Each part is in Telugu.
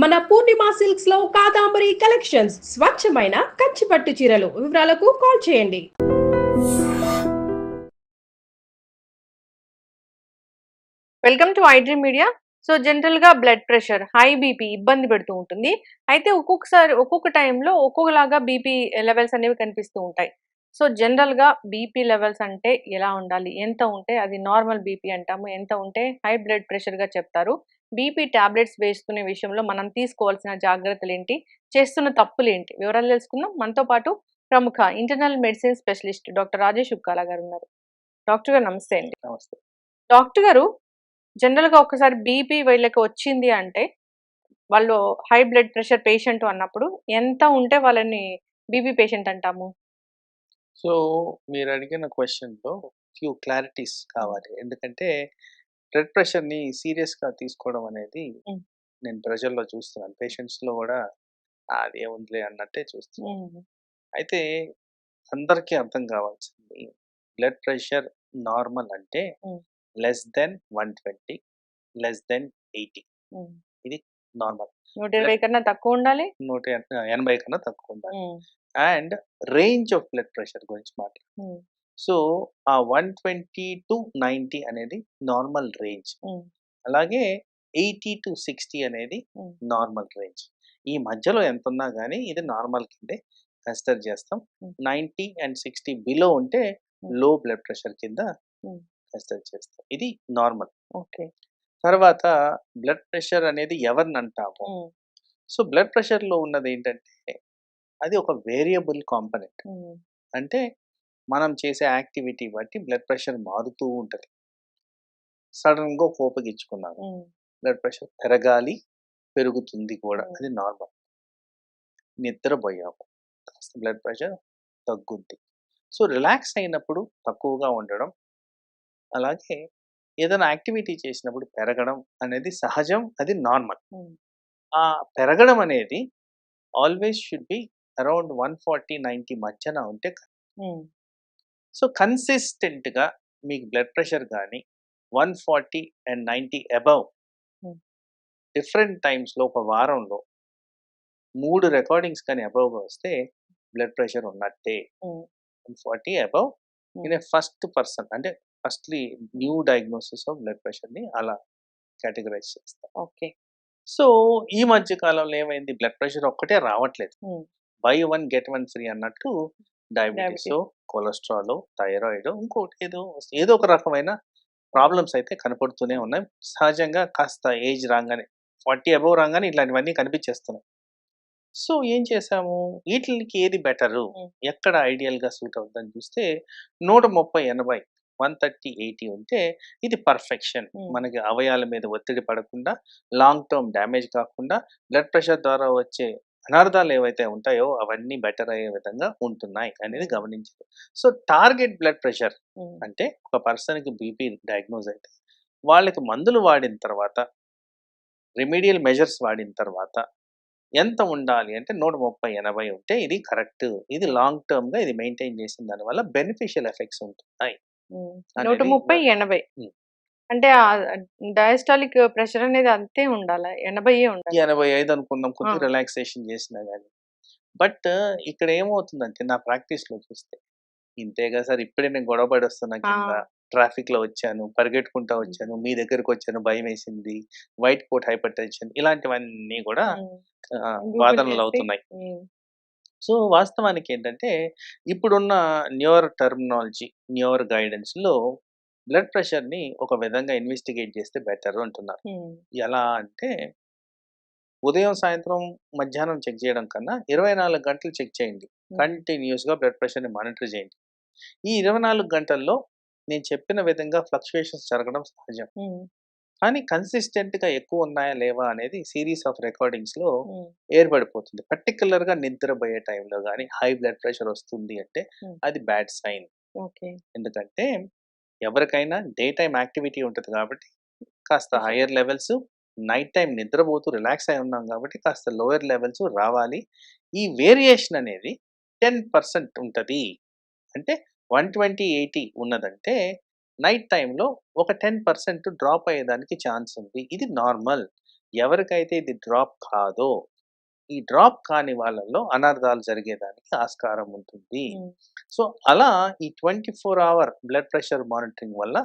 మన పూర్ణిమ సిల్క్స్ లో కాదాంబరి కలెక్షన్స్ స్వచ్ఛమైన కంచి పట్టు చీరలు. వివరాలకు కాల్ చేయండి. Welcome to iDream media. So జనరల్గా బ్లడ్ ప్రెషర్, హై బీపీ ఇబ్బంది పెడుతూ ఉంటుంది. అయితే ఒక్కొక్కసారి ఒక్కొక్క టైంలో ఒక్కొక్కలాగా బీపీ లెవెల్స్ అనేవి కనిపిస్తూ ఉంటాయి. సో జనరల్గా బీపీ లెవెల్స్ అంటే ఎలా ఉండాలి, ఎంత ఉంటే అది నార్మల్ బీపీ అంటాము, ఎంత ఉంటే హై బ్లడ్ ప్రెషర్గా చెప్తారు. బీపీ టాబ్లెట్స్ వేసుకునే విషయంలో మనం తీసుకోవాల్సిన జాగ్రత్తలు ఏంటి, చేస్తున్న తప్పులు ఏంటి, వివరాలు తెలుసుకుందాం. మనతో పాటు ప్రముఖ internal medicine specialist doctor Rajesh Ukkala గారు ఉన్నారు. డాక్టర్ గారు నమస్తే అండి. నమస్తే. డాక్టర్ గారు, జనరల్‌గా ఒక్కసారి బీపీ వీళ్ళకి వచ్చింది అంటే, వాళ్ళు హై బ్లడ్ ప్రెషర్ పేషెంట్ అన్నప్పుడు ఎంత ఉంటే వాళ్ళని బీపీ పేషెంట్ అంటాము? సో, మీరడిగిన క్వెషన్‌లో ఫ్యూ క్లారిటీస్ కావాలి. ఎందుకంటే, బ్లడ్ ప్రెషర్‌ని సీరియస్‌గా తీసుకోవడం అనేది హ్మ్. నేను ప్రజల్లో చూస్తున్నాను. పేషెంట్స్‌లో గూడా అదేముందిలే అన్నట్టే చూస్తున్నాను. హ్మ్. అయితే అందరికీ అర్థం కావాల్సింది బ్లడ్ ప్రెషర్ నార్మల్ అంటే హ్మ్. లెస్ దెన్ 120, లెస్ దెన్ 80 హ్మ్. ఇది నార్మల్. 120 కన్నా తక్కువ ఉండాలి? 180 కన్నా తక్కువ ఉండాలి. హ్మ్. And range of blood pressure గురించి మాట్లాడుతున్నాం. హ్మ్. సో, ఆ 120-90 అనేది నార్మల్ రేంజ్. హ్మ్. అలాగే 80-60 అనేది హ్మ్. Normal range. ఈ మధ్యలో ఎంతున్నా గానీ ఇది నార్మల్ కిందే కన్సిడర్ చేస్తాం. హ్మ్. 90 అండ్ 60 బిలో ఉంటే హ్మ్. లో బ్లడ్ ప్రెషర్ కింద హ్మ్. కన్సిడర్ చేస్తాం. ఇది నార్మల్. ఓకే. తర్వాత బ్లడ్ ప్రెషర్ అనేది ఎవరినంటాము? హ్మ్. సో, బ్లడ్ ప్రెషర్‌లో ఉన్నదేంటంటే అది ఒక వేరియబుల్ కాంపోనెంట్. హ్మ్. అంటే మనం చేసే యాక్టివిటీ బట్టి బ్లడ్ ప్రెషర్ మారుతూ ఉంటది. సడెన్‌గా కోపగించుకున్నాను. హ్మ్. బ్లడ్ ప్రెషర్ పెరగాలి, పెరుగుతుంది కూడా. హ్మ్. అది నార్మల్. నిద్రబోయాము. కాస్త బ్లడ్ ప్రెషర్ తగ్గుద్ది. సో, రిలాక్స్ అయినప్పుడు తక్కువగా ఉండడం, అలాగే ఏదైనా యాక్టివిటీ చేసినప్పుడు పెరగడం అనేది సహజం. అది నార్మల్. హ్మ్. ఆ పెరగడం అనేది ఆల్వేస్ షుడ్ బి అరౌండ్ 140-90 మధ్యన ఉంటే హ్మ్. సో, కన్సిస్టెంట్‌గా మీకు బ్లడ్ ప్రెషర్ గాని 140 అండ్ 90 అబోవ్ హ్మ్. డిఫరెంట్ టైమ్స్‌లో ఒక వారంలో 3 రికార్డింగ్స్ కానీ అబోవ్‌గా వస్తే బ్లడ్ ప్రెషర్ ఉన్నట్టే. హ్మ్. 140 above hmm. In a first person అంటే firstly new diagnosis of blood ప్రెషర్‌ని అలా కేటగరైజ్ చేస్తాం. ఓకే. సో, ఈ మధ్య కాలంలో ఏమైంది బ్లడ్ ప్రెషర్ ఒక్కటే రావట్లేదు. హ్మ్. By one get one free అన్నట్టు డయాబెటిసో, డయాబెటిస్. కొలెస్ట్రాలో, థైరాయిడో ఇంకోటి ఏదో ఒక రకమైన ప్రాబ్లమ్స్ అయితే కనపడుతూనే ఉన్నాయి. సహజంగా కాస్త ఏజ్ రాంగానే 40 అబోవ్ రాంగానే ఇట్లాంటివన్నీ కనిపించేస్తున్నాయి. సో, ఏం చేశాము? ఈట్లికి ఏది బెటరు? హ్మ్. ఎక్కడ ఐడియల్‌గా సూట్ అవుద్దని చూస్తే 130, 80, 130, 80 ఉంటే ఇది పర్ఫెక్షన్. హ్మ్. మనకి అవయవాల మీద ఒత్తిడి పడకుండా, లాంగ్ టర్మ్ డ్యామేజ్ కాకుండా, బ్లడ్ ప్రెషర్ ద్వారా వచ్చే అనర్థాలు ఏవైతే ఉంటాయో అవన్నీ బెటర్ అయ్యే విధంగా ఉంటున్నాయి అనేది హ్మ్. గమనించారు. సో, టార్గెట్ బ్లడ్ ప్రెషర్ హ్మ్. అంటే ఒక పర్సన్‌కి బీపీ డయాగ్నోస్ అయితే వాళ్ళకి మందులు వాడిన తర్వాత, రెమెడియల్ మెజర్స్ వాడిన తర్వాత ఎంత ఉండాలి అంటే 130, 80 ఉంటే ఇది కరెక్ట్. ఇది లాంగ్ టర్మ్‌గా ఇది మెయింటైన్ చేసిన దానివల్ల బెనిఫిషియల్ ఎఫెక్ట్స్ ఉంటున్నాయి హ్మ్. అనేది 130, 80 హ్మ్. అంటే డయాస్టాలిక్ ప్రెషర్ అనేది అంతే ఉండాలా? 80 ఉండాలి. 85 అనుకుందాం ఆ! కొద్దిగా రిలాక్సేషన్ చేసినా గాని. బట్ ఇక్కడ ఏమవుతుందంటే నా ప్రాక్టీస్‌లో చూస్తే ఇంతేగా సార్ ఇప్పుడే నేను గొడవ పడొస్తున్నా ఆ! కింద. ట్రాఫిక్‌లో వచ్చాను, పరిగెట్టుకుంటా హ్మ్. వచ్చాను, మీ దగ్గరికొచ్చాను భయమేసింది, వైట్ కోట్ హైపర్ టెన్షన్ ఇలాంటివన్నీ గూడా హ్మ్. గూగుల్ చేసి వాదనలవుతున్నాయి. హ్మ్. సో, వాస్తవానికి ఏంటంటే, ఇప్పుడున్న న్యూరో టెర్మినాలజీ, న్యూరో గైడెన్స్‌లో బ్లడ్ ప్రెషర్‌ని ఒక విధంగా ఇన్వెస్టిగేట్ చేస్తే బెటర్ అంటున్నారు. హ్మ్. ఎలా అంటే, ఉదయం, సాయంత్రం, మధ్యాహ్నం చెక్ చేయడం కన్నా 24 గంటలు చెక్ చేయండి. హ్మ్. కంటిన్యూయస్‌గా బ్లడ్ ప్రెషర్‌ని మానిటర్ చేయండి. ఈ 24 గంటల్లో నేను చెప్పిన విధంగా ఫ్లక్చుయేషన్స్ జరగడం సహజం. హ్మ్. కానీ కన్సిస్టెంట్‌గా ఎక్కువున్నాయా, లేవా అనేది సీరీస్ ఆఫ్ రికార్డింగ్స్‌లో హ్మ్. ఏర్పడిపోతుంది. పర్టిక్యులర్‌గా నిద్రబోయే టైంలో గాని, హై బ్లడ్ ప్రెషర్ వస్తుంది అంటే హ్మ్. అది బ్యాడ్ సైన్. ఓకే. ఎందుకంటే ఎవరికైనా డే టైమ్ యాక్టివిటీ ఉంటది కాబట్టి కాస్త pressure. Higher levels, night time నిద్రపోతూ రిలాక్స్ అయి ఉన్నాం కాబట్టి కాస్త లోయర్ లెవెల్స్ రావాలి. ఈ వేరియేషన్ అనేది 10% ఉంటది. అంటే 120, 80 ఉన్నదంటే నైట్ టైమ్‌లో ఒక 10% డ్రాప్ అయ్యేదానికి ఛాన్స్ ఉంది. ఇది నార్మల్. ఎవరికైతే ఇది డ్రాప్ కాదో, ఈ డ్రాప్ కాని వాళ్ళలో అనర్థాలు జరిగేదానికి ఆస్కారం ఉంటుంది. ఉమ్, సో, అలా ఈ 24 అవర్ బ్లడ్ ప్రెషర్ మానిటరింగ్ వల్ల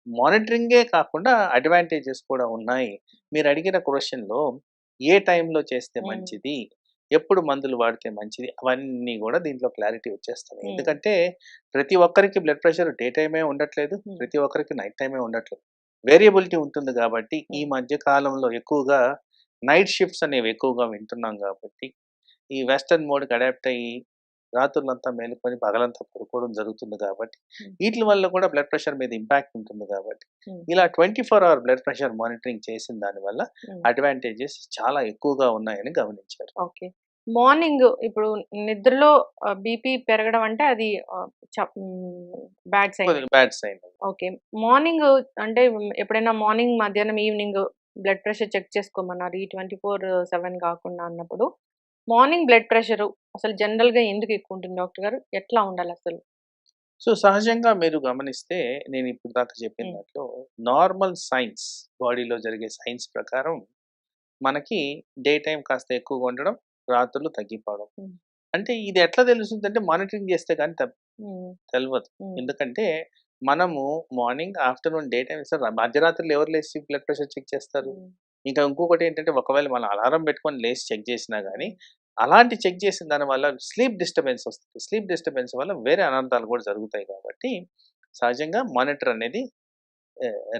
మానిటరింగే కాకుండా అడ్వాంటేజెస్ కూడా ఉన్నాయి. మీరు అడిగిన క్వెషన్‌లో ఏ టైంలో చేస్తే ఉమ్, మంచిది? ఎప్పుడు మందులు వాడితే మంచిది? అవన్నీ గూడా దీంట్లో క్లారిటీ వచ్చేస్తది. ఉమ్, ఎందుకంటే ప్రతి ఒక్కరికి బ్లడ్ ప్రెషర్ డే టైమే ఉండట్లేదు. ఉమ్, ప్రతి ఒక్కరికి నైట్ టైమే ఉండట్లేదు. వేరియబిలిటీ ఉంటుంది గాబట్టి ఈ ఉమ్, మధ్య కాలంలో ఎక్కువగా నైట్ షిఫ్ట్స్ అనేవి ఎక్కువగా వింటున్నాం గాబట్టి, ఈ వెస్టర్న్ మోడ్‌కి అడాప్ట్ అయ్యి రాత్రులంతా మేలుకొని పగలంతా పడుకోవడం జరుగుతుంది గాబట్టి, ఉమ్, ఈట్లి వల్ల కూడా బ్లడ్ ప్రెషర్ మీద ఇంపాక్ట్ ఉంటుంది గాబట్టి, ఉమ్, ఇలా 24 అవర్ బ్లడ్ ప్రెషర్ మానిటరింగ్ చేసిన దానివల్ల ఉమ్. అడ్వాంటేజెస్ చాలా ఎక్కువగా ఉన్నాయని గమనించారు. ఓకే. మార్నింగ్ ఇప్పుడు నిద్రలో బీపీ పెరగడం అంటే అది బ్యాడ్ సైన్. కొద్దిగా బ్యాడ్ సైన్. ఓకే. మార్నింగ్ అంటే ఎప్పుడైనా మార్నింగ్, మధ్యాహ్నం, ఈవినింగ్ బ్లడ్ ప్రెషర్ చెక్ చేసుకోమన్నారు. ఈ 24/7 కాకుండా అన్నప్పుడు. మార్నింగ్ బ్లడ్ ప్రెషరు అసలు జనరల్‌గా ఎందుకు ఎక్కువుంటుంది డాక్టర్ గారు? ఎట్లా ఉండాలసలు? సో, సహజంగా మీరు గమనిస్తే నేను ఇప్పుడు దాకా చెప్పిన హ్మ్. దాంట్లో నార్మల్ సైన్స్ బాడీలో జరిగే సైన్స్ ప్రకారం మనకి డే టైమ్ కాస్త ఎక్కువగా ఉండడం, రాత్రులు తగ్గిపోవడం. హ్మ్. అంటే ఇది ఎట్లా తెలుస్తుందంటే మానిటరింగ్ చేస్తే గాని హ్మ్. తెలవదు. హ్మ్. ఎందుకంటే మనము మార్నింగ్, ఆఫ్టర్‌నూన్, డే టైమ్ ఇస్తారు. మధ్యరాత్రులు ఎవరు లేసి బ్లడ్ ప్రెషర్ చెక్ చేస్తారు? హ్మ్. ఇంకా ఇంకొకటి ఏంటంటే ఒకవేళ మనం అలారం పెట్టుకొని లేసి చెక్ చేసినా గాని, హ్మ్. అలాంటి చెక్ చేసిన దాని వల్ల స్లీప్ డిస్టర్బెన్స్ వస్తుంది. స్లీప్ డిస్టర్బెన్స్ వల్ల వేరే అనర్థాలు కూడా జరుగుతాయి కాబట్టి సహజంగా మానిటర్ అనేది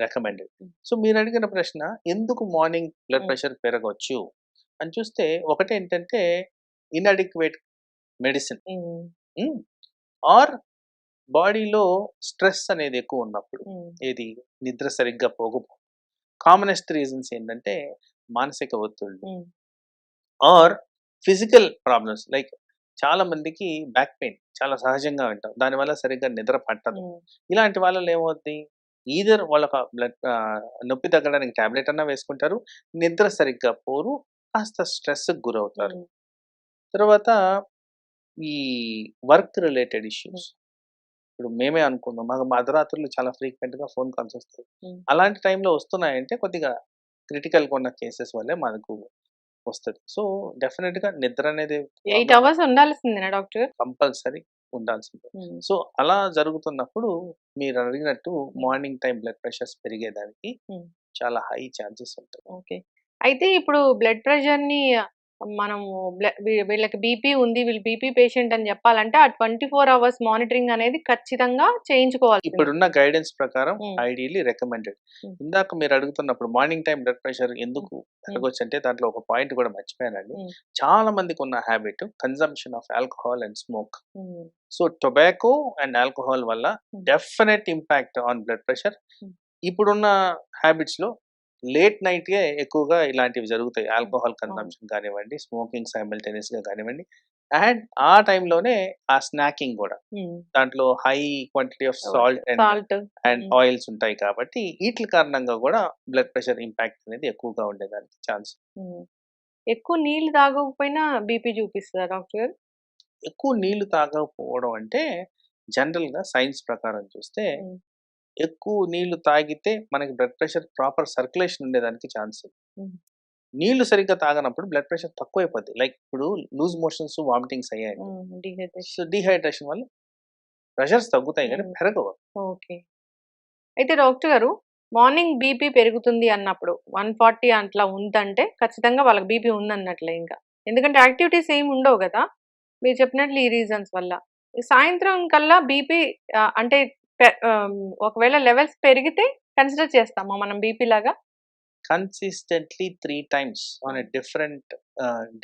రికమెండెడ్. హ్మ్. సో, మీరడిగిన ప్రశ్న ఎందుకు మార్నింగ్ బ్లడ్ హ్మ్. ప్రెషర్ పెరగొచ్చు అని చూస్తే ఒకటేంటంటే ఇన్‌అడిక్వేట్ మెడిసిన్. హ్మ్. హ్మ్. ఆర్ బాడీలో స్ట్రెస్ అనేది ఎక్కువున్నప్పుడు. హ్మ్. ఏది నిద్ర సరిగ్గా పోకపోవడం. కామనెస్ట్ రీజన్స్ ఏంటంటే మానసిక ఒత్తిళ్ళు. హ్మ్. ఆర్ ఫిజికల్ ప్రాబ్లమ్స్ లైక్ చాలా మందికి బ్యాక్ పెయిన్ చాలా సహజంగా వింటాం. దానివల్ల సరిగ్గా నిద్ర పట్టదు. హ్మ్. ఇలాంటి వాళ్ళలో ఏమవుద్ది? ఈథర్ వాళ్ళొక నొప్పి తగ్గడానికి టాబ్లెట్ అన్నా వేసుకుంటారు. నిద్ర సరిగ్గా పోరు. కాస్త స్ట్రెస్‌కి గురవుతారు. హ్మ్. తర్వాత ఈ వర్క్ రిలేటెడ్ హ్మ్. ఇష్యూస్. ఇప్పుడు మేమే అనుకుందాం. మాకు అర్ధరాత్రులు చాలా ఫ్రీక్వెంట్‌గా ఫోన్ కాల్స్ వస్తాయి. హ్మ్. అలాంటి టైంలో వస్తున్నాయంటే కొద్దిగా క్రిటికల్‌గా ఉన్న కేసెస్ వల్లే మనకు వస్తది. సో, డెఫినిట్‌గా నిద్ర అనేది 8 ప్రాబ్లమ్ అవర్స్ ఉండాల్సిందేనా డాక్టర్ గారు? కంపల్సరీ ఉండాల్సిందే. హ్మ్. సో, అలా జరుగుతున్నప్పుడు మీరడిగినట్టు హ్మ్. మార్నింగ్ టైమ్ బ్లడ్ ప్రెషర్స్ పెరిగేదానికి హ్మ్. చాలా హై ఛాన్సెస్ ఉంటాయి. ఓకే. అయితే ఇప్పుడు బ్లడ్ ప్రెషర్‌ని మనము వీళ్ళకి బీపీ ఉంది, వీళ్ళు బీపీ పేషెంట్ అని జెప్పాలంటే ఆ 24 అవర్స్ మానిటరింగ్ అనేది ఖచ్చితంగా చేయించుకోవాల్సిందే. ఇప్పుడున్న గైడెన్స్ ప్రకారం హ్మ్. Ideally recommended. హ్మ్. ఇందాక మీరు అడుగుతున్నప్పుడు మార్నింగ్ టైమ్ బ్లడ్ ప్రెషర్ హ్మ్. ఎందుకు హ్మ్. పెరగొచ్చంటే దాంట్లో ఒక పాయింట్ కూడా మర్చిపోయానండి. హ్మ్. చాలా మందికున్న habit consumption of alcohol and smoke. Hmm. So, tobacco and alcohol వల్ల hmm. Definite impact on blood pressure. Hmm. ఇప్పుడున్న హ్యాబిట్స్‌లో లేట్ నైటే ఎక్కువగా ఇలాంటివి జరుగుతాయి. హ్మ్. ఆల్కహాల్ అవును. కన్జంప్షన్ కానివ్వండి, స్మోకింగ్ సైమల్టేనియస్‌గా కానివ్వండి. అండ్ ఆ టైంలోనే ఆ స్నాకింగ్ గూడా. హ్మ్. దాంట్లో high quantity of salt salt. And హ్మ్. ఆయిల్స్ ఉంటాయి కాబట్టి ఈట్లి కారణంగా గూడా బ్లడ్ ప్రెషర్ ఇంపాక్ట్ అనేది ఎక్కువగా ఉండేదానికి ఛాన్స్. హ్మ్. ఎక్కువ నీళ్లు తాగకపోయినా బీపీ చూపిస్తదా డాక్టర్ గారు? ఎక్కువ నీళ్లు తాగకపోవడం అంటే జనరల్‌గా సైన్స్ ప్రకారం చూస్తే హ్మ్. ఎక్కువ నీళ్లు తాగితే మనకి బ్లడ్ ప్రెషర్ ప్రాపర్ సర్క్యులేషన్ ఉండేదానికి ఛాన్స్ ఉంది. హ్మ్. నీళ్లు సరిగ్గా తాగనప్పుడు బ్లడ్ ప్రెషర్ తక్కువైపోద్ది. లైక్ ఇప్పుడు లూజ్ మోషన్స్, వామిటింగ్స్ అయ్యాయండి. హ్మ్. So, dehydration. డీహైడ్రేషన్ వల్ల ప్రెషర్స్ తగ్గుతాయి గానీ హ్మ్. పెరగవు. ఓకే. అయితే డాక్టర్ గారు మార్నింగ్ బీపీ పెరుగుతుంది అన్నప్పుడు 140 అట్లా ఉందంటే ఖచ్చితంగా వాళ్ళకి బీపీ ఉందన్నట్లే ఇంకా. ఎందుకంటే యాక్టివిటీస్ ఏమి ఉండవు గదా! మీరు చెప్పినట్లు ఈ రీజన్స్ వల్ల. ఈ సాయంత్రం కల్లా బీపీ అంటే ఒకవేళ లెవెల్స్ పెరిగితే కన్సిడర్ చేస్తామా మనం బీపీ లాగా? కన్సిస్టెంట్‌లీ 3 టైమ్స్ ఆన్ ఎ హ్మ్. Different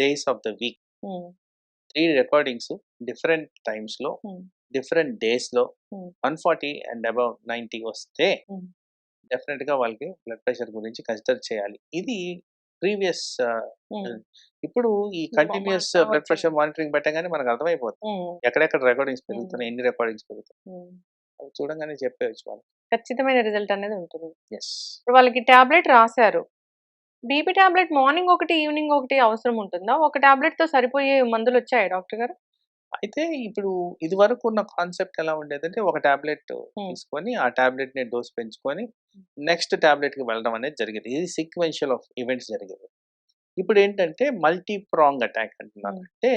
days of the week. హ్మ్. 3 రికార్డింగ్స్ డిఫరెంట్ టైమ్స్‌లో, హ్మ్. డిఫరెంట్ డేస్‌లో హ్మ్. 140 అండ్ అబోవ్ 90 వస్తే హ్మ్. డెఫినిట్‌గా వాళ్ళకి బ్లడ్ ప్రెషర్ గురించి కన్సిడర్ చేయాలి. ఇది ప్రీవియస్ హ్మ్. ఇప్పుడు ఈ కంటిన్యూయస్ బ్లడ్ వచ్చింది. ప్రెషర్ మానిటరింగ్ పెట్టగానే మనకు అర్థమైపోతుంది. హ్మ్. ఎక్కడెక్కడ రికార్డింగ్స్ హ్మ్. పెరుగుతున్నాయి, ఎన్ని రికార్డింగ్స్ పెరుగుతున్నాయి. హ్మ్. అవి చూడంగానే చెప్పేయొచ్చు వాళ్ళు. ఖచ్చితమైన రిజల్ట్ అనేది ఉంటుంది. యెస్. ఇప్పుడు వాళ్ళకి టాబ్లెట్ రాసారు. బీపీ టాబ్లెట్ మార్నింగ్ ఒకటి, ఈవినింగ్ ఒకటి అవసరం ఉంటుందా? ఒక టాబ్లెట్‌తో సరిపోయే మందులొచ్చాయా డాక్టర్ గారు? అయితే ఇప్పుడు ఇదివరకు ఉన్న కాన్సెప్ట్ ఎలా ఉండేదంటే ఒక టాబ్లెట్ హ్మ్. తీసుకొని ఆ టాబ్లెట్‌ని డోస్ పెంచుకొని నెక్స్ట్ టాబ్లెట్‌కి వెళ్ళడం అనేది జరిగేది. ఇది సీక్వెన్షియల్ ఆఫ్ ఈవెంట్స్ జరిగేవి. ఇప్పుడేంటంటే మల్టీ ప్రాంగ్ అటాక్ అంటున్నారు. హ్మ్. అంటే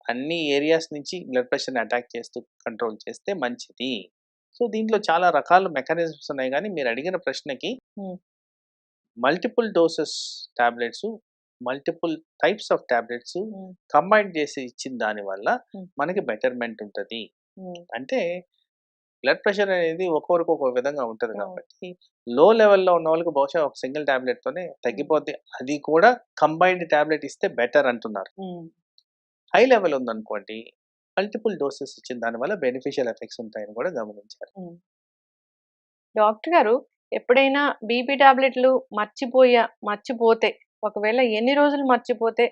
అన్ని ఏరియాస్ నుంచి బ్లడ్ ప్రెషర్‌ని అటాక్ చేస్తూ కంట్రోల్ చేస్తే మంచిది. సో, దీంట్లో చాలా రకాల మెకానిజమ్స్ ఉన్నాయి గానీ మీరడిగిన ప్రశ్నకి హ్మ్. Multiple doses tablets, multiple types of tablets హ్మ్. కంబైన్ చేసి ఇచ్చిన దాని వల్ల హ్మ్. మనకి బెటర్‌మెంట్ ఉంటది. హ్మ్. అంటే బ్లడ్ ప్రెషర్ అనేది ఒక్కొక్కరికి ఒక్కో విధంగా ఉంటది అవును. కాబట్టి, లో లెవెల్‌లో ఉన్న వాళ్ళకి బహుశా ఒక సింగిల్ టాబ్లెట్‌తోనే తగ్గిపోద్ది. అది కూడా కంబైన్డ్ టాబ్లెట్ ఇస్తే బెటర్ అంటున్నారు. హ్మ్. హై లెవెల్ ఉందనుకోండి, మల్టిపుల్ డోసెస్ ఇచ్చిన దాని వల్ల బెనిఫిషియల్ ఎఫెక్ట్స్ ఉంటాయని కూడా గమనించారు. హ్మ్. డాక్టర్ గారు ఎప్పుడైనా బీపీ టాబ్లెట్లు మర్చిపోతే ఒకవేళ ఎన్ని రోజులు మర్చిపోతే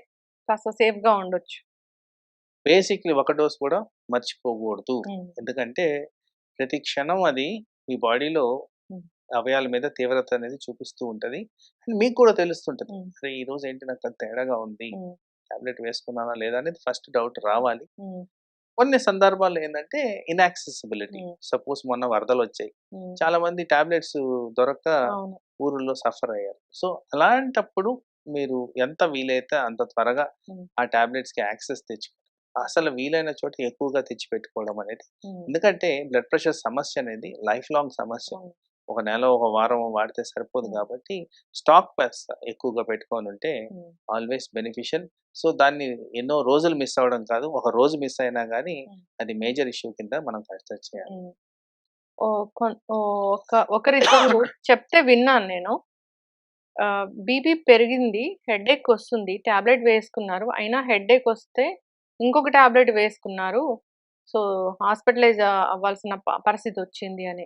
కాస్త సేఫ్‌గా ఉండొచ్చు? బేసిక్‌లీ ఒక డోస్ కూడా మర్చిపోకూడదు. హ్మ్. ఎందుకంటే ప్రతి క్షణం అది మీ బాడీలో హ్మ్. అవయవాల మీద తీవ్రత అనేది చూపిస్తూ ఉంటది. అండ్ మీకు కూడా తెలుస్తుంటది. హ్మ్. అరే! ఈరోజు ఏంటి నాకు తేడాగా ఉంది. హ్మ్. టాబ్లెట్ వేసుకున్నానా లేదా అనేది ఫస్ట్ డౌట్ రావాలి. హ్మ్. కొన్ని సందర్భాల్లో ఏందంటే ఇన్‌యాక్సెసిబిలిటీ. హ్మ్. సపోజ్ మొన్న వరదలొచ్చాయి. హ్మ్. చాలా మంది టాబ్లెట్స్ దొరక్క అవును. ఊరుల్లో సఫర్ అయ్యారు. సో, అలాంటప్పుడు మీరు ఎంత వీలైతే అంత త్వరగా హ్మ్. ఆ టాబ్లెట్స్‌కి యాక్సెస్ తెచ్చుకోండి. అసలు వీలైన చోట ఎక్కువగా తెచ్చిపెట్టుకోవడం అనేది. హ్మ్. ఎందుకంటే బ్లడ్ ప్రెషర్ సమస్య అనేది లైఫ్ లాంగ్ సమస్య. అవును. ఒక నెల, ఒక వారం వాడితే సరిపోదు హ్మ్. కాబట్టి స్టాక్ ఎక్కువగా పెట్టుకొనుంటే హ్మ్. Always beneficial. సో, దాన్ని ఎన్నో రోజులు మిస్ అవ్వడం కాదు. ఒక రోజు మిస్ అయినా గానీ హ్మ్. అది మేజర్ ఇష్యూ కింద మనం కన్సిడర్ చేయాలి. హ్మ్. ఒకరిద్దరు చెప్తే విన్నాను నేను. బీపీ పెరిగింది, హెడేక్ వస్తుంది. టాబ్లెట్ వేసుకున్నారు. అయినా హెడేక్ వస్తే ఇంకొక టాబ్లెట్ వేసుకున్నారు. సో, హాస్పిటలైజ్ అవ్వాల్సిన పరిస్థితి వచ్చింది అని.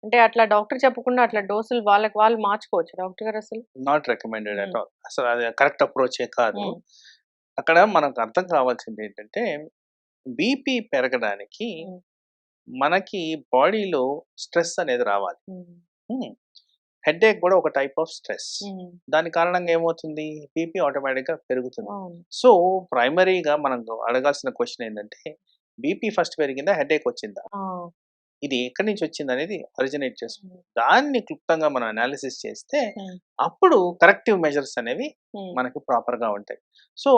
అంటే అట్లా డాక్టర్ చెప్పకుండా అట్లా డోసులు వాళ్ళకి వాళ్ళు మార్చుకోవచ్చా డాక్టర్ గారు అసలు? నాట్ రికమెండెడ్ హ్మ్. At all. అసలు అది కరెక్ట్ అప్రోచే కాదు. హ్మ్. అక్కడ మనకు అర్థం కావాల్సిందేంటంటే బీపీ పెరగడానికి హ్మ్. మనకి బాడీలో స్ట్రెస్ అనేది రావాలి. హ్మ్. హ్మ్. హెడేక్ కూడా ఒక టైప్ ఆఫ్ స్ట్రెస్. హ్మ్. దాని కారణంగా ఏమవుతుంది? బీపీ ఆటోమేటిక్‌గా పెరుగుతుంది. అవును. సో, ప్రైమరీగా మనం అడగాల్సిన క్వెషన్ ఏంటంటే, బీపీ ఫస్ట్ పెరిగిందా? హెడేక్ వచ్చిందా? ఆ! ఇది ఎక్కడి నుంచి వచ్చిందనేది ఒరిజినేట్ చేస్తుంది. హ్మ్. దాన్ని క్లుప్తంగా మనం అనాలిసిస్ చేస్తే, హ్మ్. అప్పుడు కరెక్టివ్ మెజర్స్ అనేవి హ్మ్. మనకి ప్రాపర్‌గా ఉంటాయి. సో,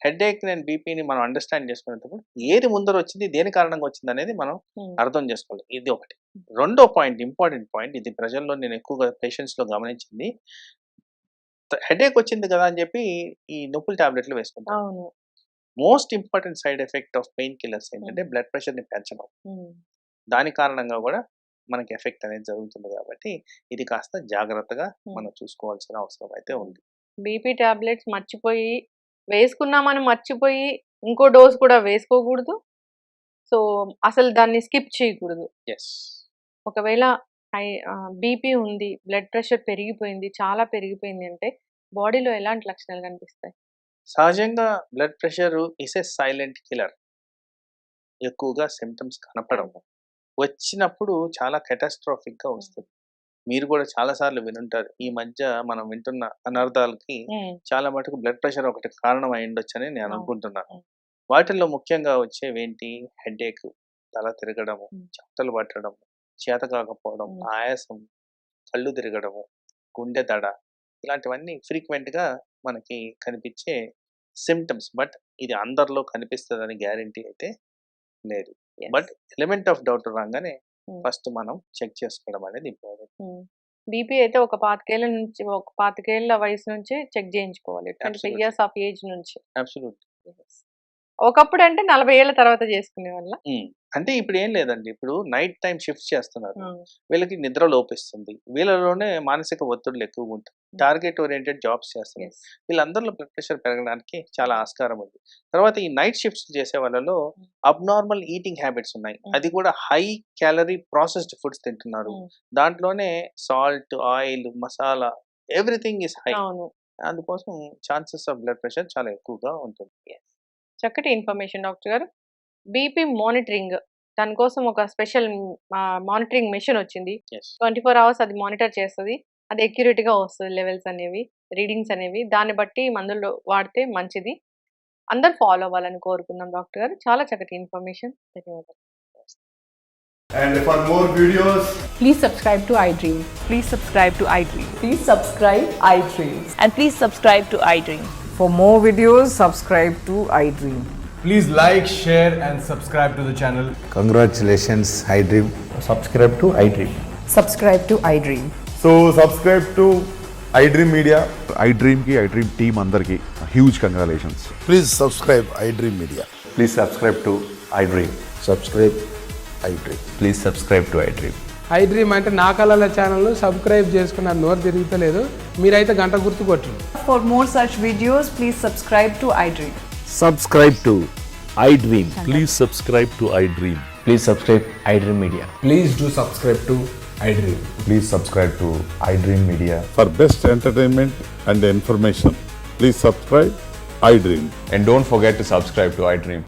హెడేక్ అండ్ బీపీని మనం అండర్‌స్టాండ్ చేసుకునేటప్పుడు ఏది ముందరొచ్చింది? దేని కారణంగా వచ్చిందనేది మనం హ్మ్. అర్థం చేసుకోవాలి. ఇది ఒకటి. రెండో పాయింట్ ఇంపార్టెంట్ పాయింట్ ఇది ప్రజల్లో నేను ఎక్కువగా పేషెంట్స్‌లో గమనించింది. హెడేక్ వచ్చింది కదా! అని చెప్పి ఈ నొప్పుల టాబ్లెట్‌లు వేసుకుంటారు. అవును. Most important side effect of pain killers హ్మ్. ఏంటంటే బ్లడ్ ప్రెషర్‌ని పెంచడం. హ్మ్. దాని కారణంగా గూడా మనకి ఎఫెక్ట్ అనేది జరుగుతుంది గాబట్టి, ఇది కాస్త జాగ్రత్తగా హ్మ్. మనం చూసుకోవాల్సిన అవసరం అయితే హ్మ్. ఉంది. బీపీ టాబ్లెట్స్ వేసుకున్నామని మర్చిపోయి ఇంకో డోస్ కూడా వేసుకోకూడదు. సో, అసలు దాన్ని స్కిప్ చేయకూడదు. యెస్. ఒకవేళ బీపీ ఉంది, బ్లడ్ ప్రెషర్ పెరిగిపోయింది, చాలా పెరిగిపోయింది అంటే బాడీలో ఎలాంటి లక్షణాలు కనిపిస్తాయి? సహజంగా blood pressure is a silent killer. ఎక్కువగా సింప్టమ్స్ కనపడవు. అవును. వచ్చినప్పుడు చాలా కాటాస్ట్రోఫిక్‌గా హ్మ్. వస్తది. మీరు గూడా చాలా సార్లు వినుంటారు. ఈ మధ్య మనం వింటున్న అనర్థాలకి హ్మ్. చాలా మటుకు బ్లడ్ ప్రెషర్ ఒకటి కారణం అయ్యుండొచ్చని నేను అవును. అనుకుంటున్నాను. హ్మ్. వాటిల్లో ముఖ్యంగా వచ్చేవేంటి? హెడేక్, తల తిరగడము, హ్మ్. చెమటలు పట్టడం, చేత కాకపోవడం, హ్మ్. ఆయాసం, కళ్ళు తిరగడము, గుండె దడ ఇలాంటివన్నీ ఫ్రీక్వెంట్‌గా మనకి కనిపించే సింప్టమ్స్. బట్ ఇది అందరిలో కనిపిస్తదని గ్యారంటీ అయితే లేదు. Yes. But element of doubt రాంగానే హ్మ్. ఫస్ట్ మనం చెక్ చేసుకోవడం అనేది ఇంపార్టెంట్. హ్మ్. బీపీ అయితే ఒక 25 ఏళ్ల వయసు నుంచే చెక్ చేయించుకోవాలి. 25 అబ్సల్యూట్‌లీ. ఇయర్స్ ఆఫ్ ఏజ్ నుంచి. అబ్సల్యూట్‌లీ. యెస్. ఒకప్పుడంటే 40 ఏళ్ల తర్వాత చేసుకునేవాళ్ళా? హ్మ్. అంటే ఇప్పుడేం లేదండి. ఇప్పుడు నైట్ టైమ్ షిఫ్ట్స్ చేస్తున్నారు. ఆ! వీళ్ళకి నిద్ర లోపిస్తుంది. వీళ్ళలోనే మానసిక ఒత్తిడులు ఎక్కువగుంటాయి. హ్మ్. టార్గెట్ ఓరియెంటెడ్ జాబ్స్ చేస్తున్నారు. యెస్. వీళ్ళందరిలో బ్లడ్ ప్రెషర్ పెరగడానికి చాలా ఆస్కారం ఉంది. తర్వాత ఈ నైట్ షిఫ్ట్స్ చేసే వాళ్ళలో హ్మ్. అబ్నార్మల్ ఈటింగ్ హ్యాబిట్స్ ఉన్నాయి. హ్మ్. అది కూడా హై క్యాలరీ ప్రాసెస్డ్ ఫుడ్స్ తింటున్నారు. హ్మ్. దాంట్లోనే salt, oil, masala everything is high. అవును. అందుకోసం ఛాన్సెస్ ఆఫ్ బ్లడ్ ప్రెషర్ చాలా ఎక్కువగా ఉంటుంది. యెస్. చక్కటి ఇన్ఫర్మేషన్ డాక్టర్ గారు. బీపీ మానిటరింగ్ దాని కోసం ఒక స్పెషల్ మానిటరింగ్ మెషిన్ వచ్చింది. యెస్. 24 అవర్స్ అది మానిటర్ చేస్తది. అది అక్యురేట్‌గా వస్తది లెవెల్స్ అనేవి, రీడింగ్స్ అనేవి. దాన్ని బట్టి మందులు వాడితే మంచిది. అందరు ఫాలో అవ్వాలని కోరుకుందాం. డాక్టర్ గారు చాలా చక్కటి ఇన్ఫర్మేషన్. ధన్యవాదాలు. And for more videos, Please subscribe to iDream. Please subscribe to iDream. Please subscribe iDream. And please subscribe to iDream. For more videos, subscribe to iDream. please like, share, and subscribe to the channel. Congratulations, iDream. Subscribe to iDream. Subscribe to iDream. So subscribe to iDream Media. iDream ki iDream team అందరికి huge congratulations. Please subscribe iDream Media. Please subscribe to iDream. Subscribe iDream. Please subscribe to iDream. iDream అంటే నా కళల ఛానల్ సబ్స్క్రైబ్ చేసుకున్న నోరు తిరుగుతలేదు, మీరైతే గంట గుర్తు కొట్టండి. For more such videos, please subscribe to iDream. Subscribe to iDream. Please subscribe to iDream. Please subscribe iDream Media. Please do subscribe to iDream. Please subscribe to iDream Media. For best entertainment and information, please subscribe iDream. And don't forget to subscribe to iDream.